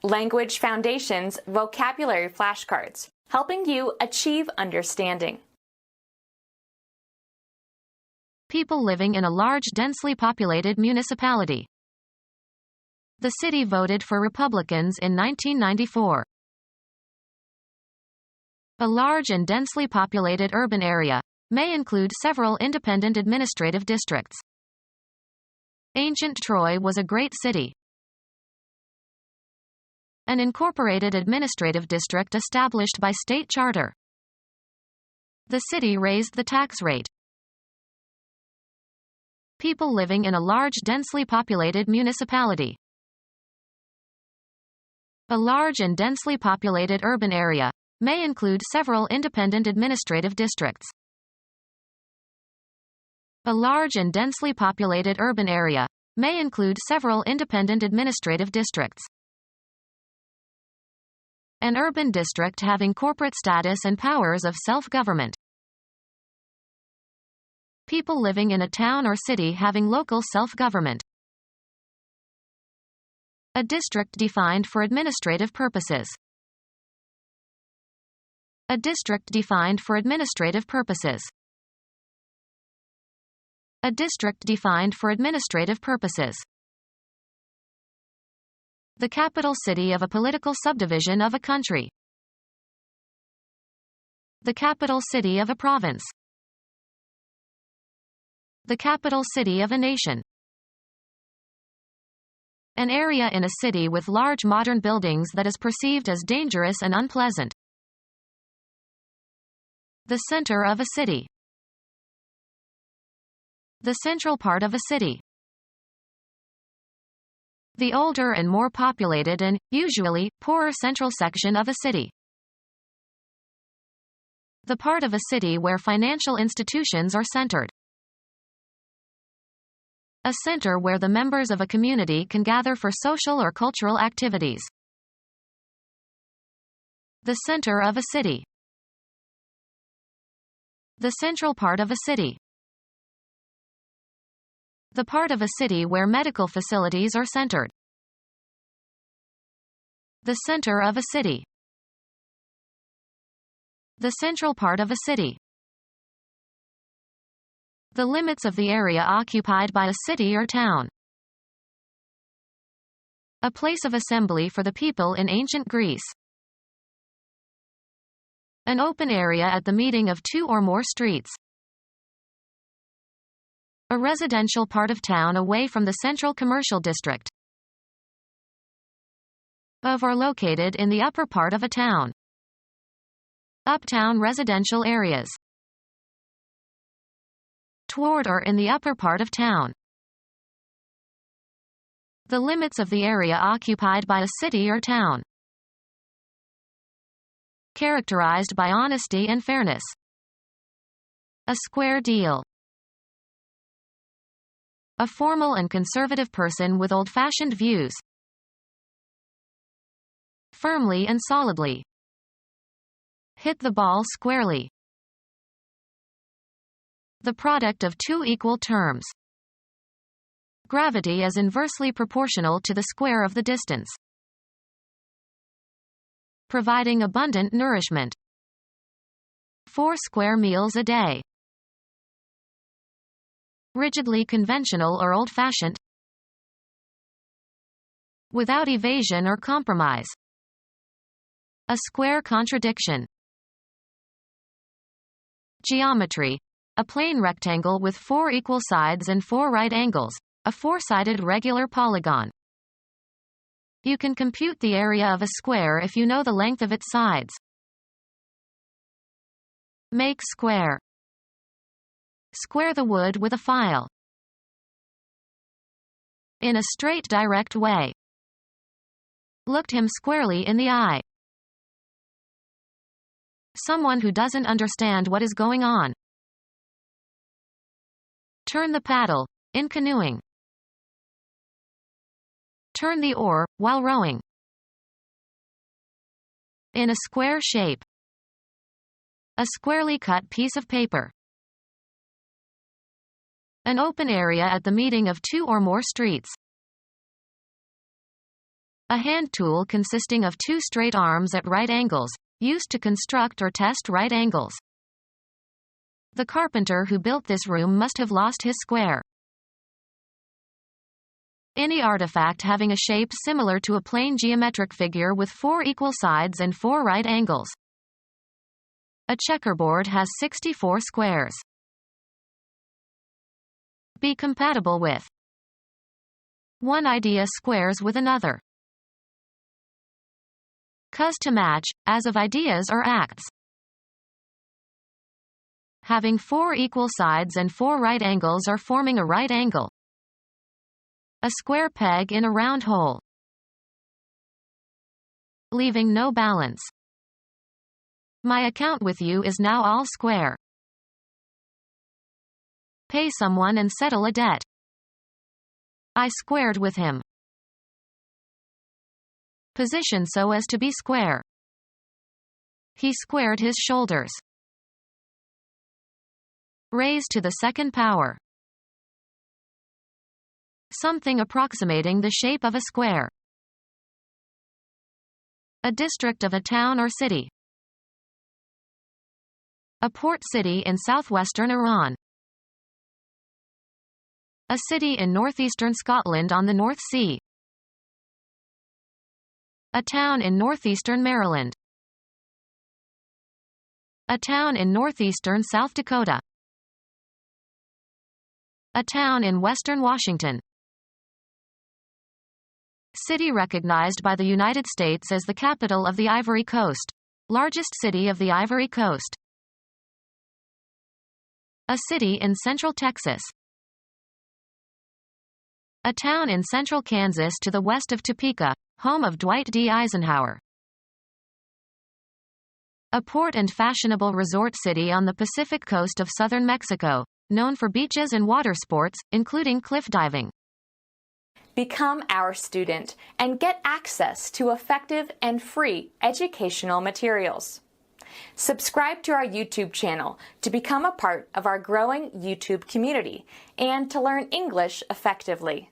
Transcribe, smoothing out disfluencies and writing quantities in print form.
Language Foundations Vocabulary Flashcards, helping you achieve understanding. People living in a large, densely populated municipality. The city voted for Republicans in 1994. A large and densely populated urban area may include several independent administrative districts. Ancient Troy was a great city. An incorporated administrative district established by state charter. The city raised the tax rate. People living in a large, densely populated municipality. A large and densely populated urban area may include several independent administrative districts. A large and densely populated urban area may include several independent administrative districts. An urban district having corporate status and powers of self-government. People living in a town or city having local self-government. A district defined for administrative purposes. A district defined for administrative purposes. A district defined for administrative purposes. The capital city of a political subdivision of a country. The capital city of a province. The capital city of a nation. An area in a city with large modern buildings that is perceived as dangerous and unpleasant. The center of a city. The central part of a city. The older and more populated and, usually, poorer central section of a city. The part of a city where financial institutions are centered. A center where the members of a community can gather for social or cultural activities. The center of a city. The central part of a city. The part of a city where medical facilities are centered. The center of a city. The central part of a city. The limits of the area occupied by a city or town. A place of assembly for the people in ancient Greece. An open area at the meeting of two or more streets. A residential part of town away from the central commercial district. Of or located in the upper part of a town. Uptown residential areas. Toward or in the upper part of town. The limits of the area occupied by a city or town. Characterized by honesty and fairness. A square deal. A formal and conservative person with old-fashioned views. Firmly and solidly. Hit the ball squarely. The product of two equal terms. Gravity is inversely proportional to the square of the distance. Providing abundant nourishment. 4 square meals a day. Rigidly conventional or old-fashioned. Without evasion or compromise. A square contradiction. Geometry. A plane rectangle with 4 equal sides and 4 right angles. A 4-sided regular polygon. You can compute the area of a square if you know the length of its sides. Make square. Square the wood with a file. In a straight, direct way. Looked him squarely in the eye. Someone who doesn't understand what is going on. Turn the paddle, in canoeing. Turn the oar, while rowing. In a square shape. A squarely cut piece of paper. An open area at the meeting of two or more streets. A hand tool consisting of two straight arms at right angles, used to construct or test right angles. The carpenter who built this room must have lost his square. Any artifact having a shape similar to a plane geometric figure with 4 equal sides and 4 right angles. A checkerboard has 64 squares. Be compatible with. One idea squares with another. Cuz to match, as of ideas or acts. Having 4 equal sides and 4 right angles or forming a right angle. A square peg in a round hole. Leaving no balance. My account with you is now all square. Pay someone and settle a debt. I squared with him. Position so as to be square. He squared his shoulders. Raise to the second power. Something approximating the shape of a square. A district of a town or city. A port city in southwestern Iran. A city in northeastern Scotland on the North Sea. A town in northeastern Maryland. A town in northeastern South Dakota. A town in western Washington. City recognized by the United States as the capital of the Ivory Coast. Largest city of the Ivory Coast. A city in central Texas. A town in central Kansas to the west of Topeka, home of Dwight D. Eisenhower. A port and fashionable resort city on the Pacific coast of southern Mexico, known for beaches and water sports, including cliff diving. Become our student and get access to effective and free educational materials. Subscribe to our YouTube channel to become a part of our growing YouTube community and to learn English effectively.